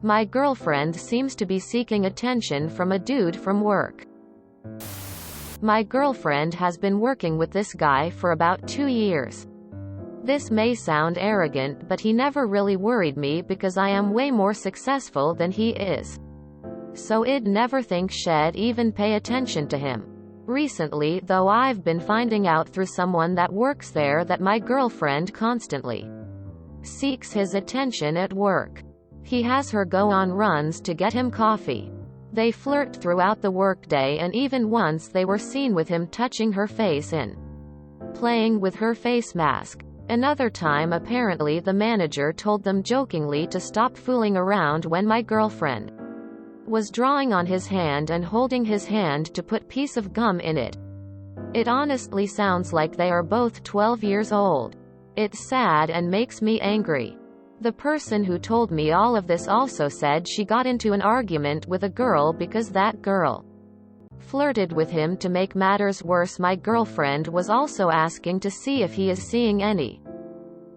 My girlfriend seems to be seeking attention from a dude from work. My girlfriend has been working with this guy for about 2 years. This may sound arrogant, but he never really worried me because I am way more successful than he is. So I'd never think she'd even pay attention to him. Recently, though, I've been finding out through someone that works there that my girlfriend constantly seeks his attention at work. He has her go on runs to get him coffee. They flirt throughout the workday, and even once they were seen with him touching her face and playing with her face mask. Another time, apparently the manager told them jokingly to stop fooling around when my girlfriend was drawing on his hand and holding his hand to put piece of gum in it. It honestly sounds like they are both 12 years old. It's sad and makes me angry. The person who told me all of this also said she got into an argument with a girl because that girl flirted with him. To make matters worse, my girlfriend was also asking to see if he is seeing any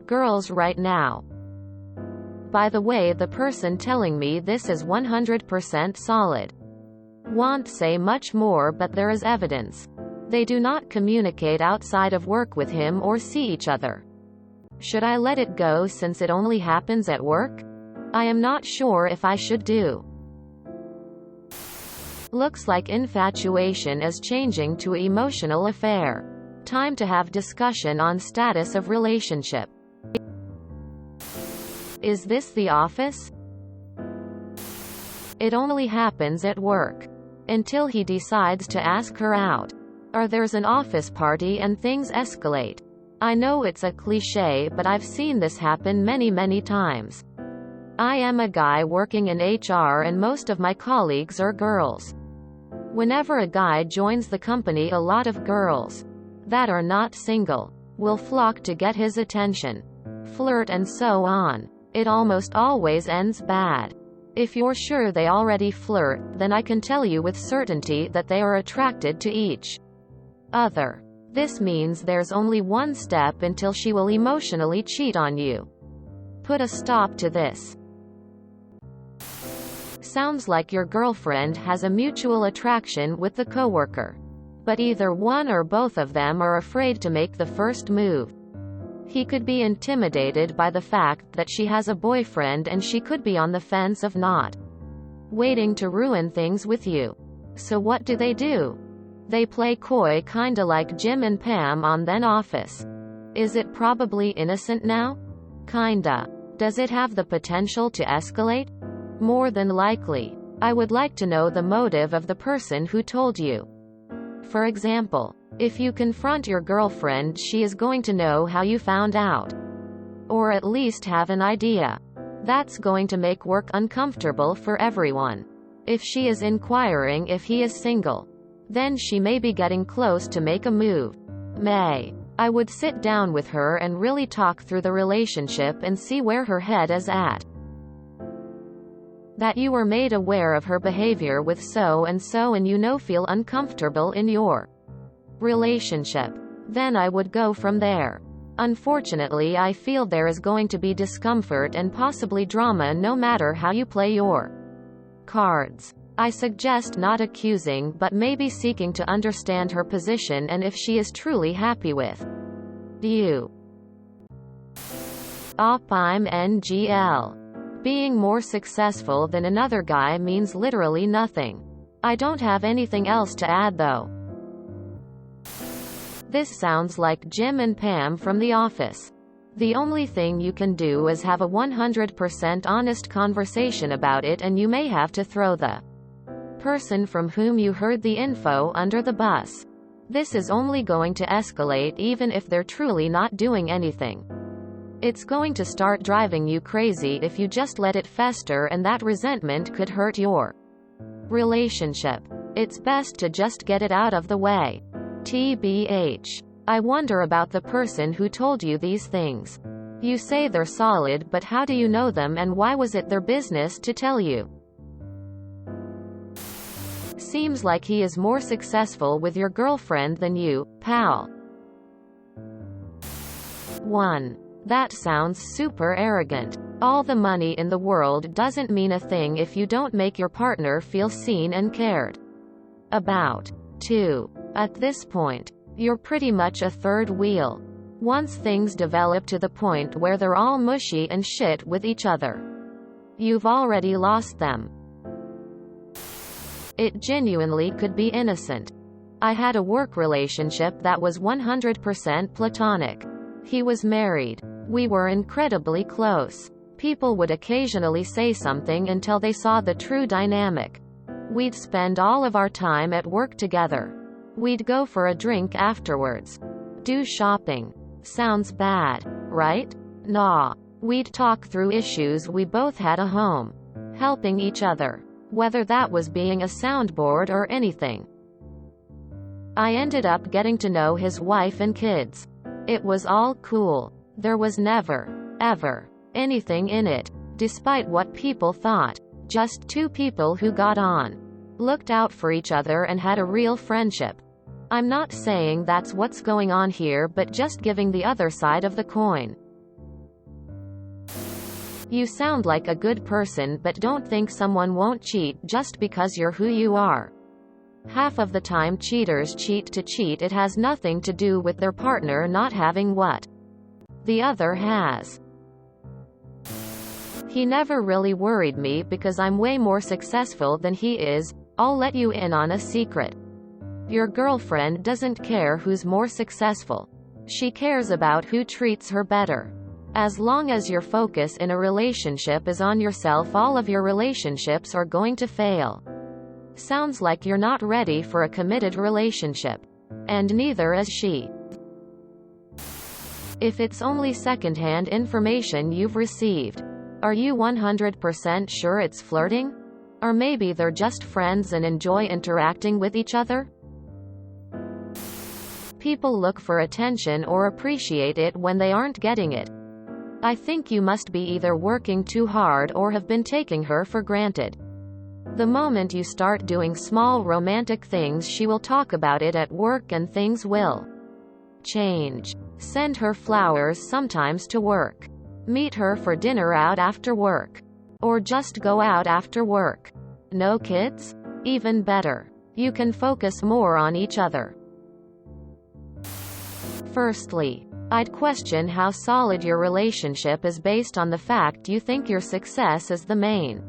girls right now. By the way, the person telling me this is 100% solid. Won't say much more, but there is evidence. They do not communicate outside of work with him or see each other. Should I let it go since it only happens at work? I am not sure if I should do. Looks like infatuation is changing to emotional affair. Time to have discussion on status of relationship. Is this the office? It only happens at work. Until he decides to ask her out. Or there's an office party and things escalate. I know it's a cliché, but I've seen this happen many times. I am a guy working in HR and most of my colleagues are girls. Whenever a guy joins the company, a lot of girls that are not single will flock to get his attention, flirt and so on. It almost always ends bad. If you're sure they already flirt, then I can tell you with certainty that they are attracted to each other. This means there's only one step until she will emotionally cheat on you. Put a stop to this. Sounds like your girlfriend has a mutual attraction with the coworker. But either one or both of them are afraid to make the first move. He could be intimidated by the fact that she has a boyfriend, and she could be on the fence of not waiting to ruin things with you. So what do? They play coy, kinda like Jim and Pam on The Office. Is it probably innocent now? Kinda. Does it have the potential to escalate? More than likely. I would like to know the motive of the person who told you. For example, if you confront your girlfriend, she is going to know how you found out. Or at least have an idea. That's going to make work uncomfortable for everyone. If she is inquiring if he is single, then she may be getting close to make a move. I would sit down with her and really talk through the relationship and see where her head is at. That you were made aware of her behavior with so and so and feel uncomfortable in your relationship. Then I would go from there. Unfortunately, I feel there is going to be discomfort and possibly drama no matter how you play your cards. I suggest not accusing, but maybe seeking to understand her position and if she is truly happy with you. I'm NGL. Being more successful than another guy means literally nothing. I don't have anything else to add though. This sounds like Jim and Pam from The Office. The only thing you can do is have a 100% honest conversation about it, and you may have to throw the person from whom you heard the info under the bus. This is only going to escalate even if they're truly not doing anything. It's going to start driving you crazy if you just let it fester, and that resentment could hurt your relationship. It's best to just get it out of the way. TBH. I wonder about the person who told you these things. You say they're solid, but how do you know them, and why was it their business to tell you? Seems like he is more successful with your girlfriend than you, pal. 1. That sounds super arrogant. All the money in the world doesn't mean a thing if you don't make your partner feel seen and cared about, too. At this point, you're pretty much a third wheel. Once things develop to the point where they're all mushy and shit with each other, you've already lost them. It genuinely could be innocent. I had a work relationship that was 100% platonic. He was married. We were incredibly close. People would occasionally say something until they saw the true dynamic. We'd spend all of our time at work together. We'd go for a drink afterwards. Do shopping. Sounds bad, right? Nah. We'd talk through issues we both had at home. Helping each other. Whether that was being a soundboard or anything. I ended up getting to know his wife and kids. It was all cool. There was never, ever, anything in it, despite what people thought. Just two people who got on, looked out for each other and had a real friendship. I'm not saying that's what's going on here, but just giving the other side of the coin. You sound like a good person, but don't think someone won't cheat just because you're who you are. Half of the time cheaters cheat to cheat. It has nothing to do with their partner not having what the other has. He never really worried me because I'm way more successful than he is. I'll let you in on a secret. Your girlfriend doesn't care who's more successful. She cares about who treats her better. As long as your focus in a relationship is on yourself, all of your relationships are going to fail. Sounds like you're not ready for a committed relationship. And neither is she. If it's only secondhand information you've received, are you 100% sure it's flirting? Or maybe they're just friends and enjoy interacting with each other? People look for attention or appreciate it when they aren't getting it. I think you must be either working too hard or have been taking her for granted. The moment you start doing small romantic things, she will talk about it at work and things will change. Send her flowers sometimes to work. Meet her for dinner out after work. Or just go out after work. No kids? Even better. You can focus more on each other. Firstly, I'd question how solid your relationship is based on the fact you think your success is the main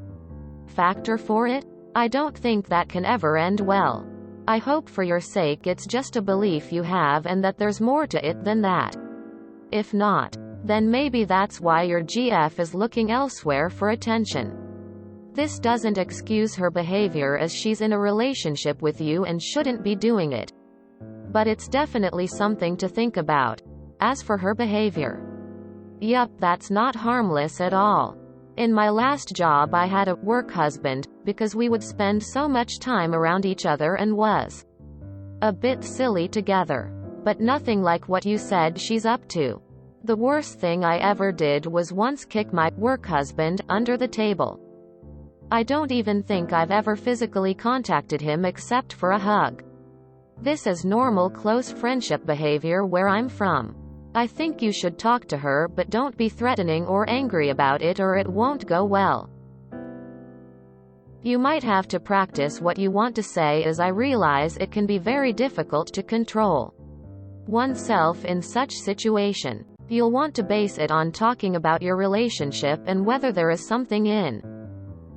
factor for it. I don't think that can ever end well. I hope for your sake it's just a belief you have and that there's more to it than that. If not, then maybe that's why your GF is looking elsewhere for attention. This doesn't excuse her behavior, as she's in a relationship with you and shouldn't be doing it. But it's definitely something to think about. As for her behavior, yup, that's not harmless at all. In my last job I had a work husband, because we would spend so much time around each other and was a bit silly together. But nothing like what you said she's up to. The worst thing I ever did was once kick my work husband under the table. I don't even think I've ever physically contacted him except for a hug. This is normal close friendship behavior where I'm from. I think you should talk to her, but don't be threatening or angry about it or it won't go well. You might have to practice what you want to say, as I realize it can be very difficult to control oneself in such situation. You'll want to base it on talking about your relationship and whether there is something in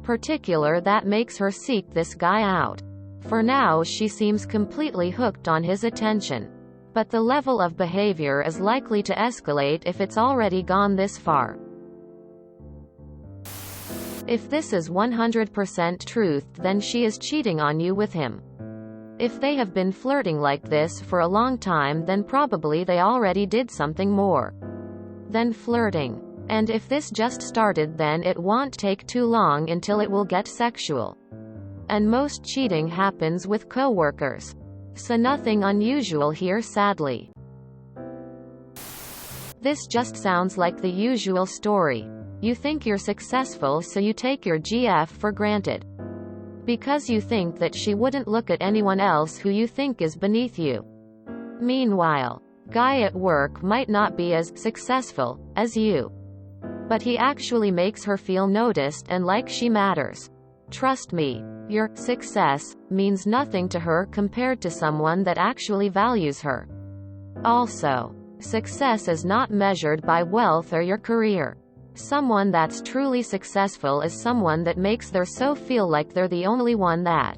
particular that makes her seek this guy out. For now she seems completely hooked on his attention. But the level of behavior is likely to escalate if it's already gone this far. If this is 100% truth, then she is cheating on you with him. If they have been flirting like this for a long time, then probably they already did something more than flirting. And if this just started, then it won't take too long until it will get sexual. And most cheating happens with coworkers. So nothing unusual here, sadly. This just sounds like the usual story. You think you're successful, so you take your GF for granted. Because you think that she wouldn't look at anyone else who you think is beneath you. Meanwhile, guy at work might not be as successful as you. But he actually makes her feel noticed and like she matters. Trust me, your success means nothing to her compared to someone that actually values her. Also, success is not measured by wealth or your career. Someone that's truly successful is someone that makes their so feel like they're the only one that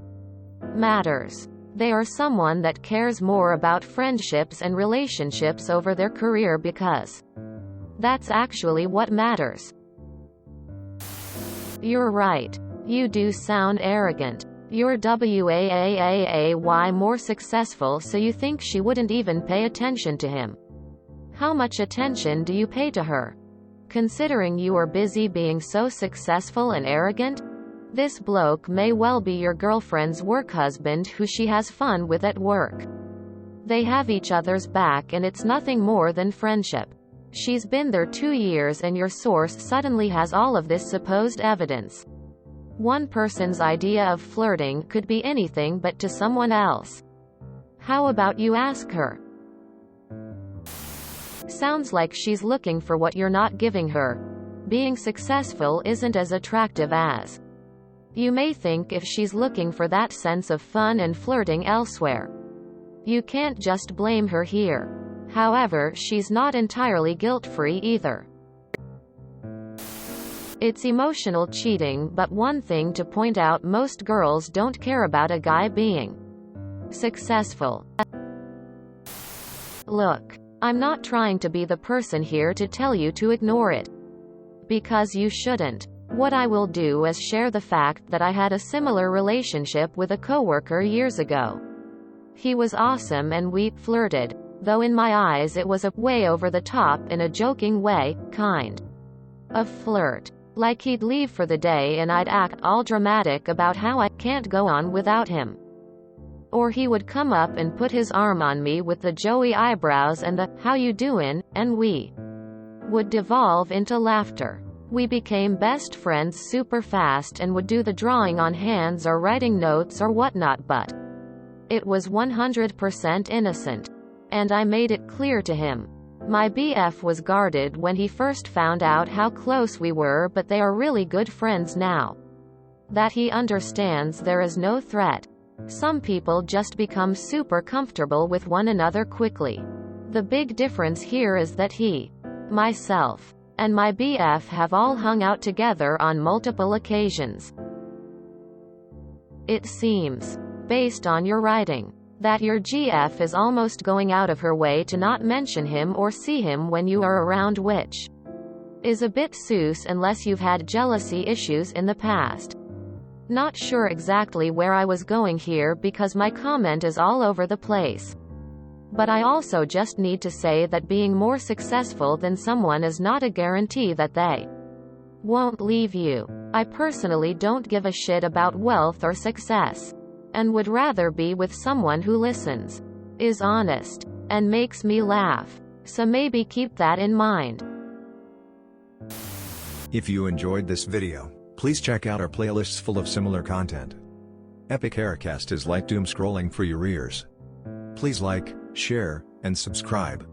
matters. They are someone that cares more about friendships and relationships over their career because that's actually what matters. You're right. You do sound arrogant. You're way more successful, so you think she wouldn't even pay attention to him. How much attention do you pay to her? Considering you are busy being so successful and arrogant? This bloke may well be your girlfriend's work husband who she has fun with at work. They have each other's back and it's nothing more than friendship. She's been there 2 years and your source suddenly has all of this supposed evidence. One person's idea of flirting could be anything but to someone else. How about you ask her? Sounds like she's looking for what you're not giving her. Being successful isn't as attractive as you may think if she's looking for that sense of fun and flirting elsewhere. You can't just blame her here. However, she's not entirely guilt-free either. It's emotional cheating, but one thing to point out: most girls don't care about a guy being successful. Look, I'm not trying to be the person here to tell you to ignore it. Because you shouldn't. What I will do is share the fact that I had a similar relationship with a coworker years ago. He was awesome and we flirted, though in my eyes it was a way over the top in a joking way, kind of flirt. Like he'd leave for the day and I'd act all dramatic about how I can't go on without him. Or he would come up and put his arm on me with the Joey eyebrows and the "how you doin'," and we would devolve into laughter. We became best friends super fast and would do the drawing on hands or writing notes or whatnot, but it was 100% innocent. And I made it clear to him. My BF was guarded when he first found out how close we were, but they are really good friends now. That he understands there is no threat. Some people just become super comfortable with one another quickly. The big difference here is that he, myself, and my BF have all hung out together on multiple occasions. It seems, based on your writing, that your GF is almost going out of her way to not mention him or see him when you are around, which is a bit sus unless you've had jealousy issues in the past. Not sure exactly where I was going here because my comment is all over the place. But I also just need to say that being more successful than someone is not a guarantee that they won't leave you. I personally don't give a shit about wealth or success, and would rather be with someone who listens, is honest, and makes me laugh. So maybe keep that in mind. If you enjoyed this video, please check out our playlists full of similar content. Epic Haircast is like doom scrolling for your ears. Please like, share, and subscribe.